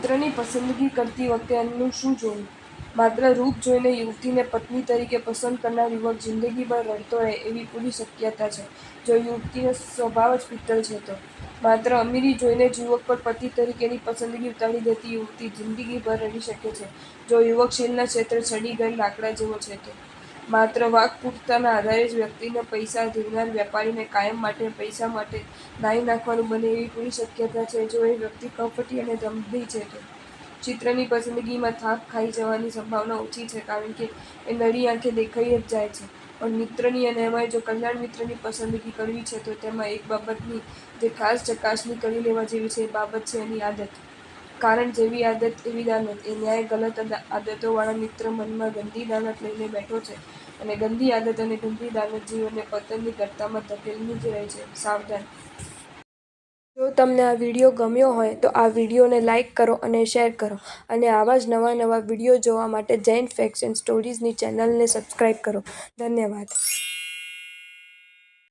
મિત્રની પસંદગી કરતી વખતે અન્યનું શું જોવું? માત્ર રૂપ જોઈને યુવતીને પત્ની તરીકે પસંદ કરનાર યુવક જિંદગીભર રડતો રહે એવી પૂરી શક્યતા છે. જો યુવતીનો સ્વભાવ જ પિત્તળ છે તો. માત્ર અમીરી જોઈને જ યુવક પર પતિ તરીકેની પસંદગી ઉતારી દેતી યુવતી જિંદગીભર રડી શકે છે. જો યુવક શીલના ક્ષેત્રે સડી ગયેલ લાકડા જેવો છે તો. માત્ર વાકપટુતાના આધારે જ વ્યક્તિને પૈસા ધીરનાર વેપારીને કાયમ માટે પૈસા માટે નાહી નાખવાનું બને એવી પૂરી શક્યતા છે. જો એ વ્યક્તિ કપટી અને દંભી છે તો. ચિત્રની પસંદગીમાં થાપ ખાઈ જવાની સંભાવના ઓછી છે કારણ કે એ નરી આંખે દેખાઈ જ જાય છે. પણ મિત્રની અને એમાંય જો કલ્યાણ મિત્રની પસંદગી કરવી છે તો તેમાં એક બાબતની જે ખાસ ચકાસણી કરી લેવા જેવી છે એ બાબત છે એની આદત. કારણ જેવી આદત એવી દાનત. એ ન્યાય ગલત આદતોવાળા મિત્ર મનમાં ગંદી દાનત લઈને બેઠો છે અને ગંદી આદત અને ગંદી દાનત જીવનને પતનની ગર્તામાં ધકેલીને જ રહે છે. સાવધાન! જો તમને આ વિડીયો ગમ્યો હોય તો આ વિડીયોને લાઇક કરો અને શેર કરો અને આવા જ નવા વિડીયો જોવા માટે જૈન ફેક્ટ્સ એન્ડ સ્ટોરીઝની ચેનલને સબસ્ક્રાઇબ કરો. ધન્યવાદ.